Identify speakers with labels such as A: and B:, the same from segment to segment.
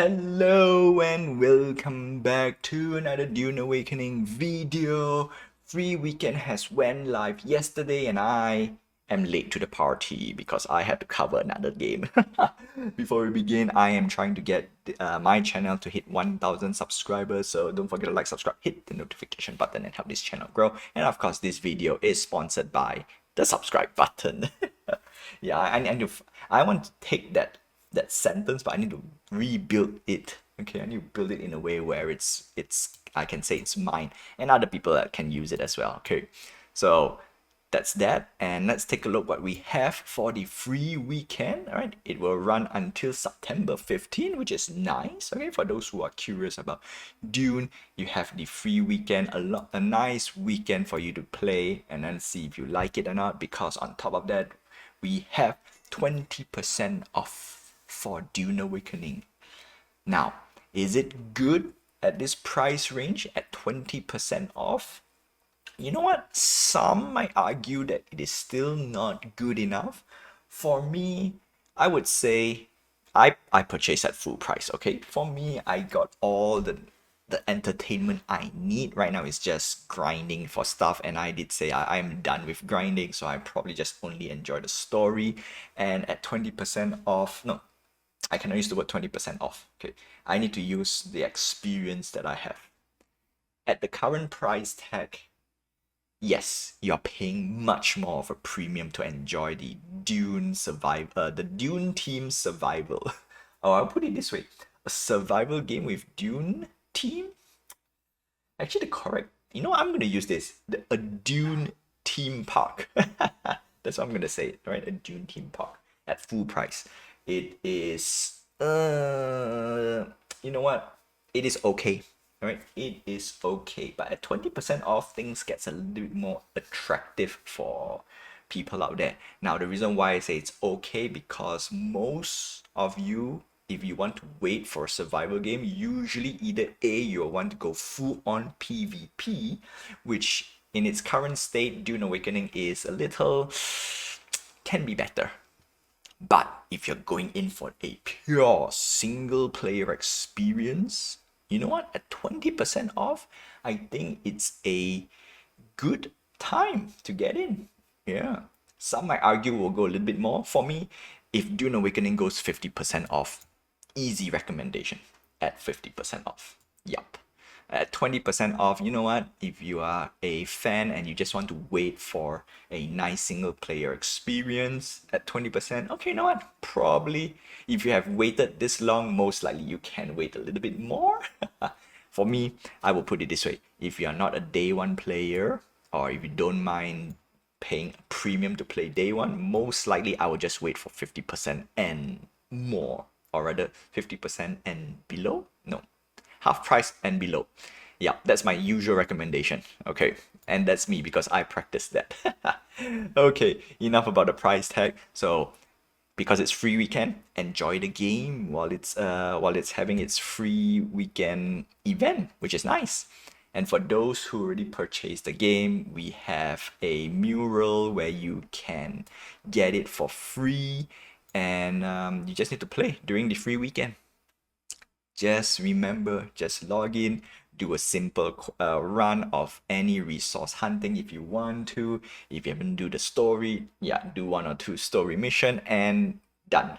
A: Hello and welcome back to another Dune Awakening video. Free Weekend has went live yesterday and I am late to the party because I had to cover another game. Before we begin, I am trying to get my channel to hit 1000 subscribers, so don't forget to like, subscribe, hit the notification button and help this channel grow. And of course, this video is sponsored by the subscribe button. Yeah, I want to take that sentence, but I need to rebuild it. Okay, I need to build it in a way where it's I can say it's mine and other people that can use it as well. Okay, so that's that, and let's take a look what we have for the free weekend. All right, it will run until September 15, which is nice. Okay, for those who are curious about Dune, you have the free weekend, a nice weekend for you to play and then see if you like it or not. Because on top of that, we have 20% off for Dune Awakening. Now, is it good at this price range at 20% off? You know what? Some might argue that it is still not good enough. For me, I would say I purchased at full price, okay? For me, I got all the entertainment I need. Right now is just grinding for stuff, and I did say I'm done with grinding, so I probably just only enjoy the story. And at 20% off, no, I cannot use the word 20% off. Okay, I need to use the experience that I have. At the current price tag, yes, you're paying much more of a premium to enjoy the the Dune team survival. Oh, I'll put it this way: a survival game with Dune team. Actually, the correct. You know, I'm gonna use this. A Dune theme park. That's what I'm gonna say. Right, a Dune theme park at full price. It is. You know what? It is okay. Right, it is okay, but at 20% off, things gets a little bit more attractive for people out there. Now, the reason why I say it's okay, because most of you, if you want to wait for a survival game, usually either A, you want to go full on PvP, which in its current state, Dune Awakening is a little, can be better. But if you're going in for a pure single player experience, you know what? At 20% off, I think it's a good time to get in. Yeah. Some might argue we'll go a little bit more. For me, if Dune Awakening goes 50% off, easy recommendation at 50% off. Yup. At 20% off, you know what? If you are a fan and you just want to wait for a nice single player experience at 20%, okay, you know what? Probably if you have waited this long, most likely you can wait a little bit more. For me, I will put it this way: if you are not a day one player, or if you don't mind paying a premium to play day one, most likely I will just wait for 50% and more, or rather 50% and below. No, half price and below. Yeah, that's my usual recommendation. Okay, and that's me because I practice that. Okay, enough about the price tag. So because it's free weekend, enjoy the game while it's having its free weekend event, which is nice. And for those who already purchased the game, we have a mural where you can get it for free, and you just need to play during the free weekend. Just remember, just log in, do a simple run of any resource hunting if you want to. If you haven't do the story, yeah, do one or two story mission and done.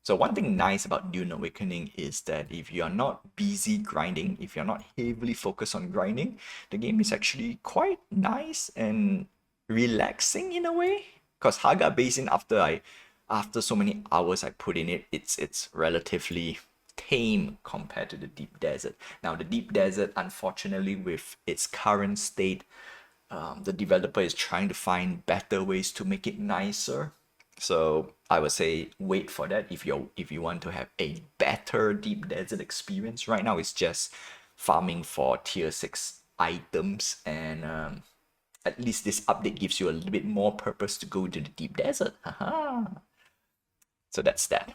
A: So one thing nice about Dune Awakening is that if you're not busy grinding, if you're not heavily focused on grinding, the game is actually quite nice and relaxing in a way. Because Haga Basin, after so many hours I put in it, it's relatively tame compared to the deep desert. Now the deep desert, unfortunately, with its current state, the developer is trying to find better ways to make it nicer. So I would say wait for that if you want to have a better deep desert experience. Right now it's just farming for tier 6 items, and at least this update gives you a little bit more purpose to go to the deep desert. Haha. So that's that.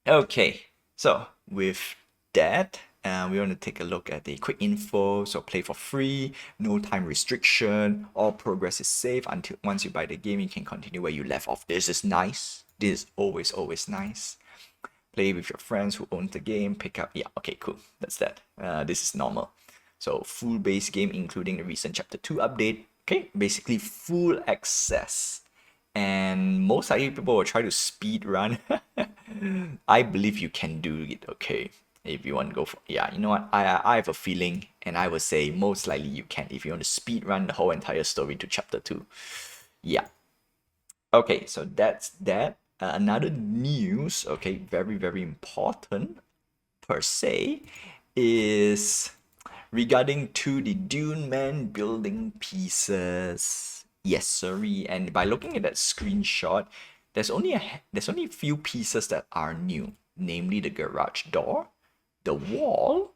A: Okay, so with that, we want to take a look at the quick info. So play for free, no time restriction, all progress is safe until once you buy the game, you can continue where you left off. This is nice. This is always nice. play with your friends who own the game, pick up. Yeah, okay, cool. That's that. This is normal. So full base game, including the recent Chapter 2 update. Okay, basically full access. And most likely people will try to speed run. I believe you can do it, okay? If you want to go for, yeah, you know what? I have a feeling, and I would say most likely you can if you want to speed run the whole entire story to Chapter 2. Yeah. Okay, so that's that. Another news, okay, very, very important per se, is regarding to the Dune Man building pieces. Yes, sorry. And by looking at that screenshot, there's only a few pieces that are new, namely the garage door, the wall,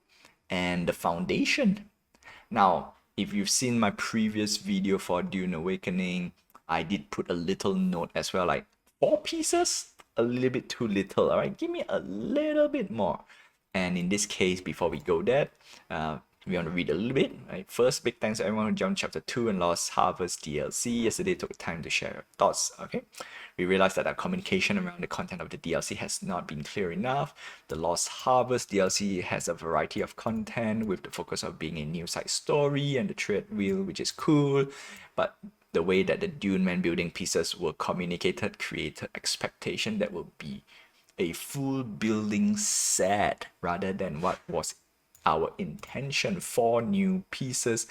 A: and the foundation. Now, if you've seen my previous video for Dune Awakening, I did put a little note as well, like 4 pieces, a little bit too little. All right, give me a little bit more. And in this case, before we go there, we want to read a little bit. Right? First, big thanks to everyone who jumped Chapter 2 and Lost Harvest DLC. Yesterday took time to share your thoughts. Okay, we realized that our communication around the content of the DLC has not been clear enough. The Lost Harvest DLC has a variety of content with the focus of being a new side story and the thread wheel, which is cool. But the way that the Dune Man building pieces were communicated created expectation that will be a full building set rather than what was our intention, 4 new pieces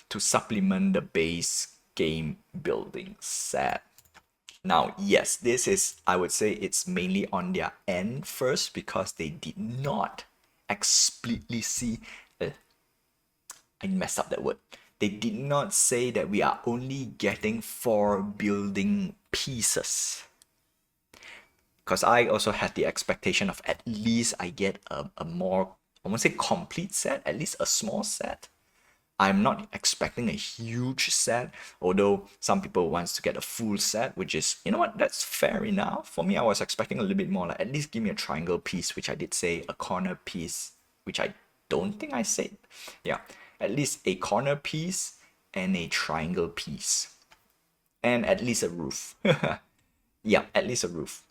A: to supplement the base game building set. Now, yes, this is, I would say it's mainly on their end first because they did not explicitly see, I messed up that word. They did not say that we are only getting 4 building pieces. Because I also had the expectation of at least I get a more, I won't say complete set, at least a small set. I'm not expecting a huge set, although some people wants to get a full set, which is, you know what, that's fair enough. For me, I was expecting a little bit more, like at least give me a triangle piece, which I did say, a corner piece, which I don't think I said. Yeah, at least a corner piece and a triangle piece. And at least a roof. Yeah, at least a roof.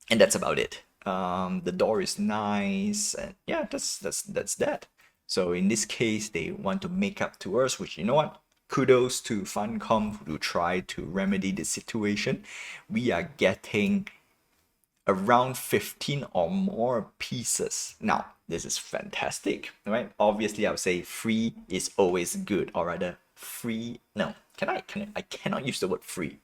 A: And that's about it. The door is nice, and yeah, that's that. So in this case, they want to make up to us, which, you know what? Kudos to Funcom to try to remedy the situation. We are getting around 15 or more pieces. Now, this is fantastic, right? Obviously, I would say free is always good, or rather, free. No, I cannot use the word free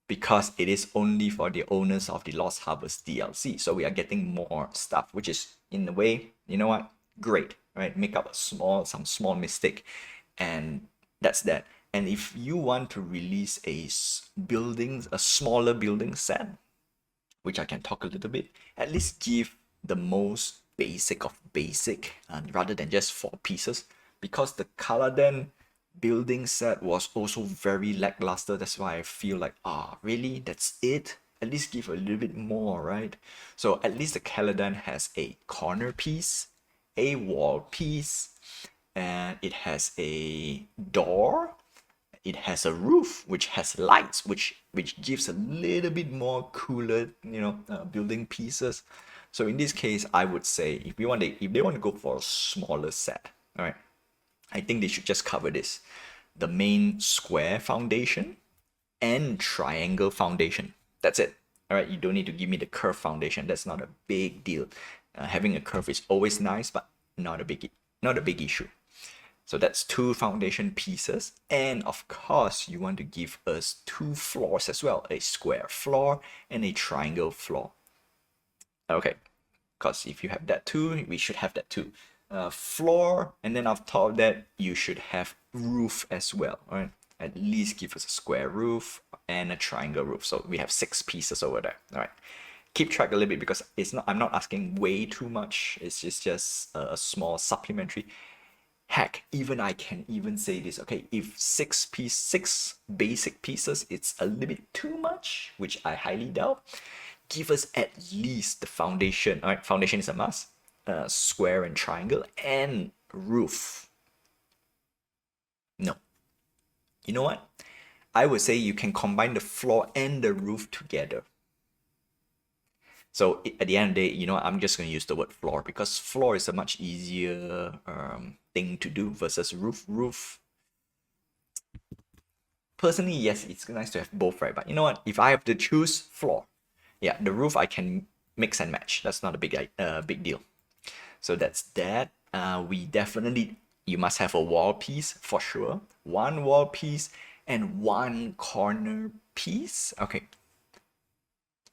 A: because it is only for the owners of the Lost Harvest DLC. So we are getting more stuff, which is in a way, you know what? Great, right? Make up some small mistake, and that's that. And if you want to release a smaller building set, which I can talk a little bit, at least give the most basic of basic, rather than just 4 pieces, because the Caladan building set was also very lackluster. That's why I feel like, really, that's it? At least give a little bit more, right? So at least the Caladan has a corner piece, a wall piece, and it has a door, it has a roof which has lights, which gives a little bit more cooler, building pieces. So in this case, I would say if they want to go for a smaller set, all right, I think they should just cover this: the main square foundation and triangle foundation. That's it. All right, you don't need to give me the curve foundation. That's not a big deal. Having a curve is always nice, but not a big issue. So that's 2 foundation pieces. And of course, you want to give us 2 floors as well, a square floor and a triangle floor. Okay, because if you have that too, we should have that too. Floor, and then on top of that, you should have roof as well, all right? At least give us a square roof and a triangle roof. So we have 6 pieces over there, all right? Keep track a little bit because I'm not asking way too much. It's just a small supplementary. Heck, even I can even say this, okay, if 6 basic pieces, it's a little bit too much, which I highly doubt, give us at least the foundation. All right, foundation is a must. Square and triangle and roof. No. You know what? I would say you can combine the floor and the roof together. So at the end of the day, I'm just going to use the word floor because floor is a much easier thing to do versus roof. Roof, personally, yes, it's nice to have both, right? But you know what? If I have to choose floor, yeah, the roof I can mix and match. That's not a big deal. So that's that. We definitely, you must have a wall piece for sure. One wall piece and one corner piece. Okay,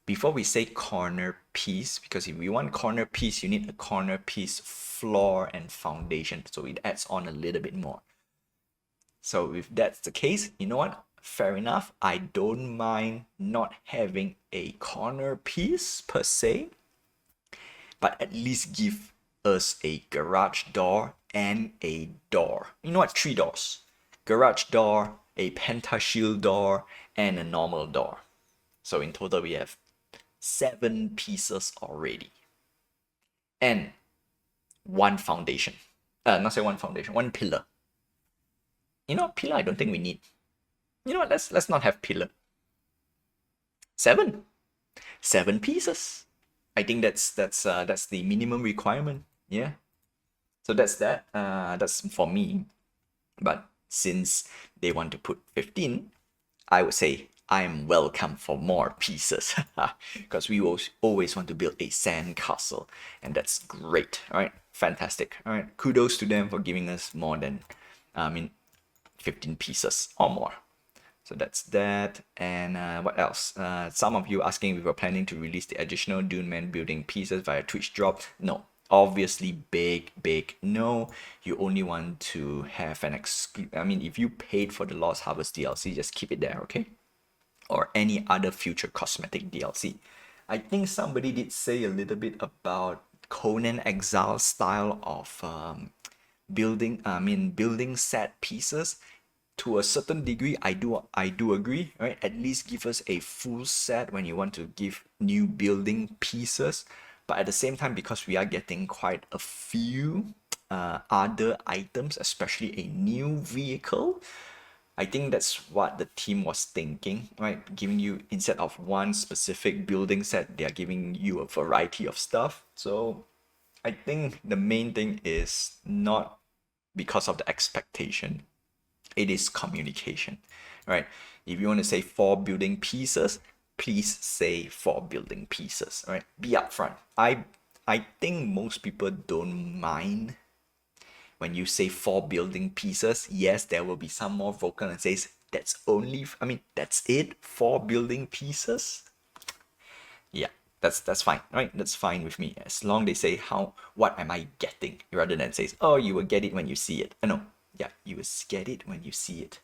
A: before we say corner piece, because if we want corner piece, you need a corner piece floor and foundation. So it adds on a little bit more. So if that's the case, you know what? Fair enough. I don't mind not having a corner piece per se, but at least give us a garage door and a door. You know what? 3 doors. Garage door, a pentashield door, and a normal door. So in total, we have 7 pieces already. And one foundation. Not say one foundation, one pillar. You know what? Pillar I don't think we need. You know what? Let's not have pillar. 7. 7 pieces. I think that's the minimum requirement. Yeah. So that's that. That's for me. But since they want to put 15, I would say I am welcome for more pieces because we always want to build a sand castle, and that's great. All right, fantastic. All right, kudos to them for giving us more than, 15 pieces or more. So that's that. And what else? Some of you asking if we were planning to release the additional Dune Man building pieces via Twitch drop. No, obviously big no. You only want to have an if you paid for the Lost Harvest DLC, just keep it there, okay? Or any other future cosmetic DLC. I think somebody did say a little bit about Conan Exile style of building set pieces. To a certain degree, I do agree, right? At least give us a full set when you want to give new building pieces. But at the same time, because we are getting quite a few other items, especially a new vehicle, I think that's what the team was thinking, right? Giving you, instead of one specific building set, they are giving you a variety of stuff. So I think the main thing is not because of the expectation, it is communication, right? If you want to say 4 building pieces, please say 4 building pieces, right? Be upfront. I think most people don't mind when you say 4 building pieces. Yes, there will be some more vocal and says that's it, 4 building pieces. Yeah, that's fine, right? That's fine with me, as long they say what am I getting, rather than says, oh, you will get it when you see it. No, yeah, you will get it when you see it.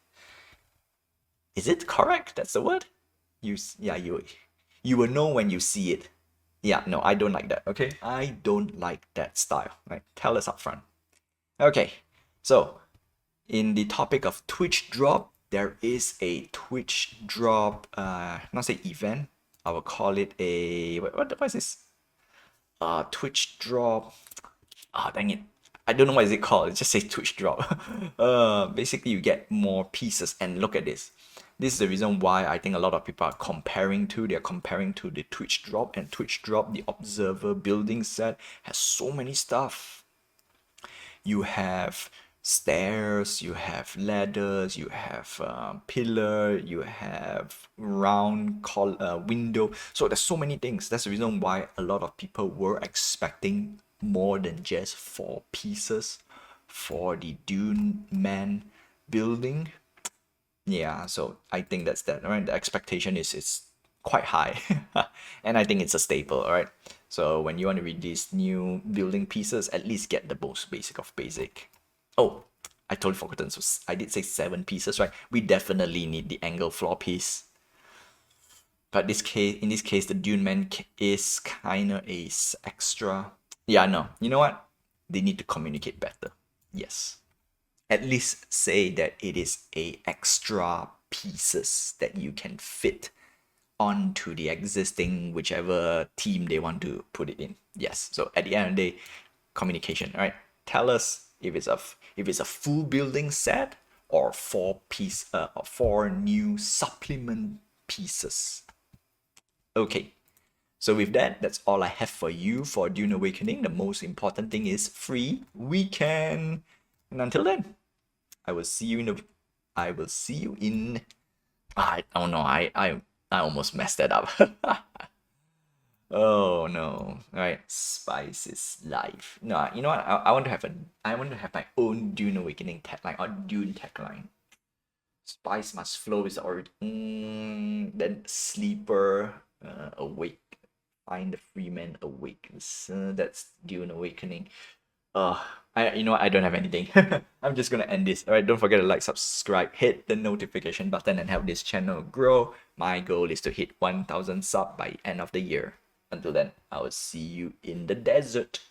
A: Is it correct? That's the word. You will know when you see it. Yeah, no, I don't like that. Okay, I don't like that style. Right? Tell us up front. Okay, so in the topic of Twitch drop, there is a Twitch drop, not say event, I will call it a, what is this? Twitch drop, dang it. I don't know what is it called, it just says Twitch drop. Basically you get more pieces, and look at this. This is the reason why I think a lot of people are comparing to, they're comparing to the Twitch drop, and Twitch drop, the Observer building set, has so many stuff. You have stairs, you have ladders, you have pillar, you have round window. So there's so many things. That's the reason why a lot of people were expecting more than just 4 pieces for the Dune Man building. Yeah, so I think that's that. Right, the expectation is quite high, and I think it's a staple. All right. So when you want to release new building pieces, at least get the most basic of basic. Oh, I totally forgotten. So I did say 7 pieces, right? We definitely need the angle floor piece. But in this case, the Dune Man is kind of a extra. Yeah, no. You know what? They need to communicate better. Yes. At least say that it is a extra pieces that you can fit onto the existing whichever team they want to put it in. Yes. So at the end of the day, communication. All right. Tell us if it's a full building set or 4 new supplement pieces. Okay. So with that, that's all I have for you for Dune Awakening. The most important thing is free weekend. And until then, I will see you in the I will see you in I don't know, I almost messed that up. Oh no. Alright, spice is life. No, you know what? I want to have my own Dune Awakening tagline or Dune tagline. Spice must flow is already then sleeper awake. Find the free man awake. So that's Dune Awakening. I don't have anything. I'm just gonna end this. Alright, don't forget to like, subscribe, hit the notification button, and help this channel grow. My goal is to hit 1,000 subs by end of the year. Until then, I will see you in the desert.